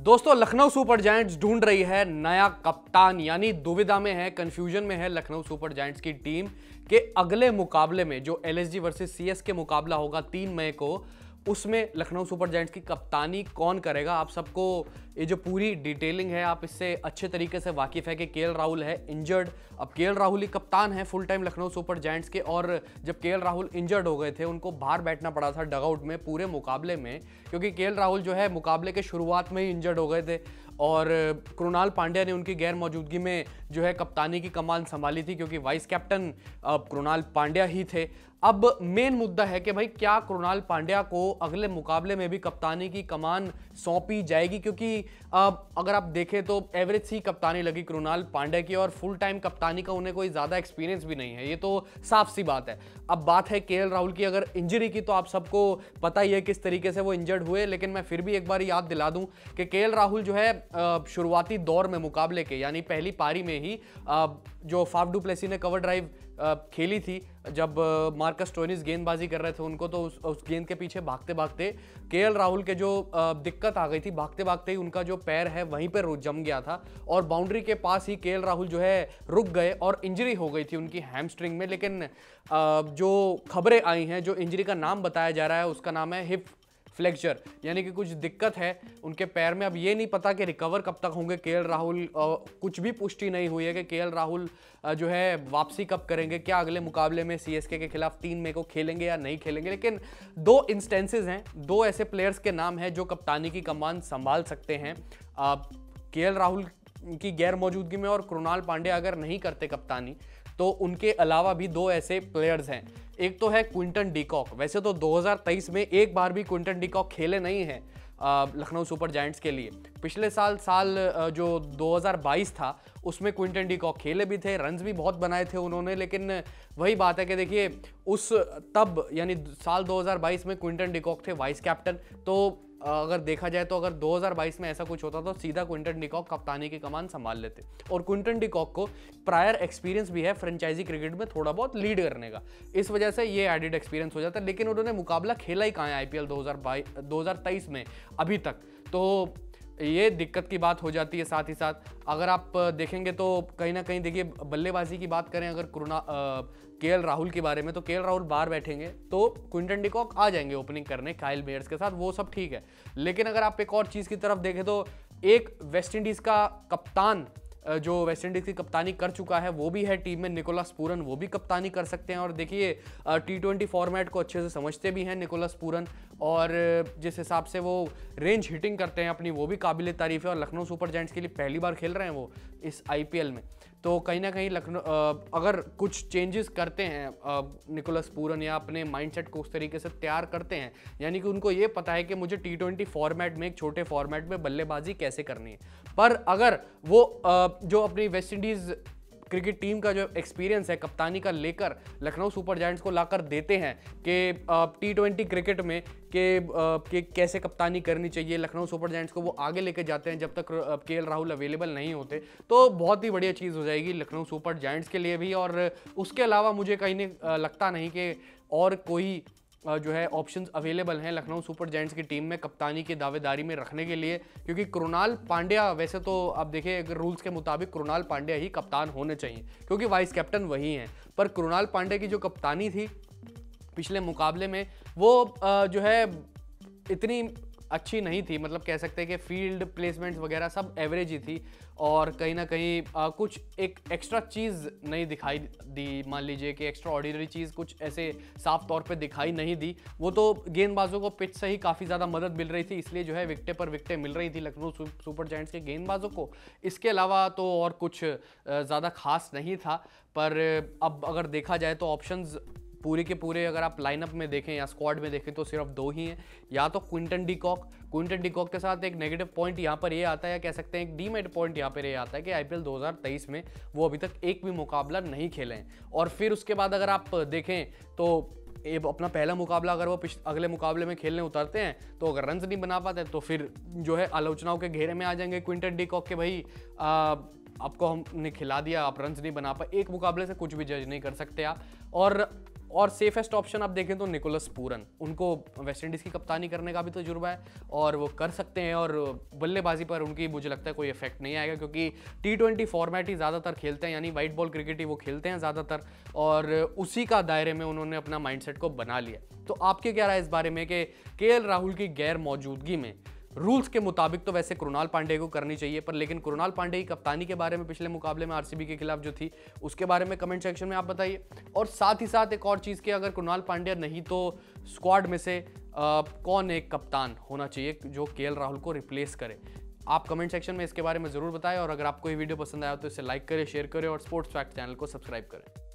दोस्तों Lucknow super giants ढूंढ रही है नया कप्तान, यानी दुविधा में है, कंफ्यूजन में है लखनऊ सुपर जायंट्स की टीम के अगले मुकाबले में जो एलएसजी वर्सेस सीएसके मुकाबला होगा 3 मई को। उसमें लखनऊ सुपर जायंट्स की कप्तानी कौन करेगा। आप सबको ये जो पूरी डिटेलिंग है आप इससे अच्छे तरीके से वाकिफ है कि केएल राहुल है इंजर्ड। अब केएल राहुल ही कप्तान है full time Lucknow super giants के, और जब केएल राहुल इंजर्ड हो गए थे उनको बाहर बैठना पड़ा था डगआउट में पूरे मुकाबले में, क्योंकि केएल राहुल जो है मुकाबले के शुरुआत में ही इंजर्ड हो गए थे और कृणाल पांड्या ने उनकी गैर मौजूदगी में जो है कप्तानी की कमान संभाली थी, क्योंकि वाइस कैप्टन कृणाल पांड्या ही थे। अब मेन मुद्दा है कि भाई क्या कृणाल पांड्या को अगले मुकाबले में भी कप्तानी की कमान सौंपी जाएगी, क्योंकि अगर आप देखें तो एवरेज सी कप्तानी लगी कृणाल पांड्या की और फुल टाइम कप्तानी का उन्हें कोई ज़्यादा एक्सपीरियंस भी नहीं है, ये तो साफ सी बात है। अब बात है केएल राहुल की अगर इंजरी की, तो आप सबको पता ही है किस तरीके से वो इंजर्ड हुए, लेकिन मैं फिर भी एक बार याद दिला दूं कि केएल राहुल जो है शुरुआती दौर में मुकाबले के यानी पहली पारी में ही जो फाफ डू प्लेसी ने कवर ड्राइव खेली थी जब मार्कस स्टोइनिस गेंदबाजी कर रहे थे उनको, तो उस गेंद के पीछे भागते भागते केएल राहुल के जो दिक्कत आ गई थी, भागते भागते ही उनका जो पैर है वहीं पर जम गया था और बाउंड्री के पास ही केएल राहुल जो है रुक गए और इंजरी हो गई थी उनकी हैमस्ट्रिंग में। लेकिन जो खबरें आई हैं, जो इंजरी का नाम बताया जा रहा है उसका नाम है हिप फ्लेक्चर, यानी कि कुछ दिक्कत है उनके पैर में। अब ये नहीं पता कि रिकवर कब तक होंगे केएल राहुल, कुछ भी पुष्टि नहीं हुई है कि केएल राहुल जो है वापसी कब करेंगे, क्या अगले मुकाबले में सीएसके के खिलाफ 3 मई को खेलेंगे या नहीं खेलेंगे। लेकिन 2 इंस्टेंसेस हैं, 2 ऐसे प्लेयर्स के नाम हैं जो कप्तानी की कमान संभाल सकते हैं केएल राहुल की गैर मौजूदगी में, और कृणाल पांड्या अगर नहीं करते कप्तानी तो उनके अलावा भी 2 ऐसे प्लेयर्स हैं। एक तो है क्विंटन डी कॉक। वैसे तो 2023 में एक बार भी क्विंटन डी कॉक खेले नहीं हैं लखनऊ सुपर जायंट्स के लिए। पिछले साल जो 2022 था उसमें क्विंटन डी कॉक खेले भी थे, रन्स भी बहुत बनाए थे उन्होंने, लेकिन वही बात है कि देखिए तब यानी साल 2022 में क्विंटन डी कॉक थे वाइस कैप्टन। तो अगर देखा जाए तो अगर 2022 में ऐसा कुछ होता तो सीधा क्विंटन डी कॉक कप्तानी की कमान संभाल लेते, और क्विंटन डी कॉक को प्रायर एक्सपीरियंस भी है फ्रेंचाइजी क्रिकेट में थोड़ा बहुत लीड करने का, इस वजह से ये एडिड एक्सपीरियंस हो जाता है। लेकिन उन्होंने मुकाबला खेला ही कहाँ है आईपीएल 2023 में अभी तक, तो ये दिक्कत की बात हो जाती है। साथ ही साथ अगर आप देखेंगे तो कहीं ना कहीं देखिए बल्लेबाजी की बात करें अगर केएल राहुल के बारे में, तो केएल राहुल बाहर बैठेंगे तो क्विंटन डी कॉक आ जाएंगे ओपनिंग करने काइल मेयर्स के साथ, वो सब ठीक है। लेकिन अगर आप एक और चीज़ की तरफ देखें तो एक वेस्ट इंडीज़ का कप्तान जो वेस्ट इंडीज़ की कप्तानी कर चुका है वो भी है टीम में, निकोलस पूरन, वो भी कप्तानी कर सकते हैं। और देखिए T20 फॉर्मेट को अच्छे से समझते भी हैं निकोलस पूरन, और जिस हिसाब से वो रेंज हिटिंग करते हैं अपनी, वो भी काबिल तारीफ़ है। और लखनऊ सुपर जायंट्स के लिए पहली बार खेल रहे हैं वो इस आईपीएल में, तो कहीं ना कहीं लखनऊ अगर कुछ चेंजेस करते हैं निकोलस पूरन या अपने माइंडसेट को उस तरीके से तैयार करते हैं, यानी कि उनको ये पता है कि मुझे T20 फॉर्मेट में, एक छोटे फॉर्मेट में बल्लेबाजी कैसे करनी है। पर अगर वो जो अपनी वेस्ट इंडीज़ क्रिकेट टीम का जो एक्सपीरियंस है कप्तानी का लेकर लखनऊ सुपर जायंट्स को लाकर देते हैं कि T20 क्रिकेट में कि कैसे कप्तानी करनी चाहिए, लखनऊ सुपर जायंट्स को वो आगे लेके जाते हैं जब तक केएल राहुल अवेलेबल नहीं होते, तो बहुत ही बढ़िया चीज़ हो जाएगी लखनऊ सुपर जायंट्स के लिए भी। और उसके अलावा मुझे कहीं नहीं लगता नहीं कि और कोई जो है ऑप्शंस अवेलेबल हैं लखनऊ सुपर जायंट्स की टीम में कप्तानी की दावेदारी में रखने के लिए, क्योंकि कृणाल पांड्या, वैसे तो आप देखिए अगर रूल्स के मुताबिक कृणाल पांड्या ही कप्तान होने चाहिए क्योंकि वाइस कैप्टन वही हैं, पर कृणाल पांड्या की जो कप्तानी थी पिछले मुकाबले में वो जो है इतनी अच्छी नहीं थी, मतलब कह सकते हैं कि फील्ड प्लेसमेंट्स वगैरह सब एवरेज ही थी, और कहीं ना कहीं कुछ एक एक्स्ट्रा चीज़ नहीं दिखाई दी, मान लीजिए कि एक्स्ट्रा ऑर्डिनरी चीज़ कुछ ऐसे साफ तौर पे दिखाई नहीं दी। वो तो गेंदबाजों को पिच से ही काफ़ी ज़्यादा मदद मिल रही थी, इसलिए जो है विकेट पर विकेटें मिल रही थी लखनऊ सुपर जायंट्स के गेंदबाजों को। इसके अलावा तो और कुछ ज़्यादा खास नहीं था। पर अब अगर देखा जाए तो ऑप्शंस पूरे के पूरे अगर आप लाइनअप में देखें या स्क्वाड में देखें तो सिर्फ 2 ही हैं, या तो क्विंटन डी कॉक के साथ एक नेगेटिव पॉइंट यहाँ पर ये आता है, या कह सकते हैं एक डीमेरिट पॉइंट यहाँ पर ये आता है कि आईपीएल 2023 में वो अभी तक एक भी मुकाबला नहीं खेले हैं। और फिर उसके बाद अगर आप देखें तो ये अपना पहला मुकाबला अगर वो अगले मुकाबले में खेलने उतरते हैं तो अगर रन्स नहीं बना पाते तो फिर जो है आलोचनाओं के घेरे में आ जाएंगे क्विंटन डी कॉक के, भाई आपको हमने खिला दिया, आप रन्स नहीं बना पाए। एक मुकाबले से कुछ भी जज नहीं कर सकते आप। और और सेफेस्ट ऑप्शन आप देखें तो निकोलस पूरन, उनको वेस्ट इंडीज़ की कप्तानी करने का भी तजुर्बा है और वो कर सकते हैं, और बल्लेबाजी पर उनकी मुझे लगता है कोई इफेक्ट नहीं आएगा, क्योंकि T20 फॉर्मेट ही ज़्यादातर खेलते हैं, यानी वाइट बॉल क्रिकेट ही वो खेलते हैं ज़्यादातर, और उसी का दायरे में उन्होंने अपना माइंडसेट को बना लिया। तो आपके क्या राय इस बारे में कि केएल राहुल की गैर मौजूदगी में रूल्स के मुताबिक तो वैसे कृणाल पांड्या को करनी चाहिए, पर लेकिन कृणाल पांड्या की कप्तानी के बारे में पिछले मुकाबले में आरसीबी के खिलाफ जो थी उसके बारे में कमेंट सेक्शन में आप बताइए। और साथ ही साथ एक और चीज़ कि अगर कृणाल पांड्या नहीं तो स्क्वाड में से कौन एक कप्तान होना चाहिए जो केएल राहुल को रिप्लेस करे, आप कमेंट सेक्शन में इसके बारे में ज़रूर बताएं। और अगर आपको ये वीडियो पसंद आया तो इसे लाइक करें, शेयर करें और स्पोर्ट्स फैक्ट चैनल को सब्सक्राइब करें।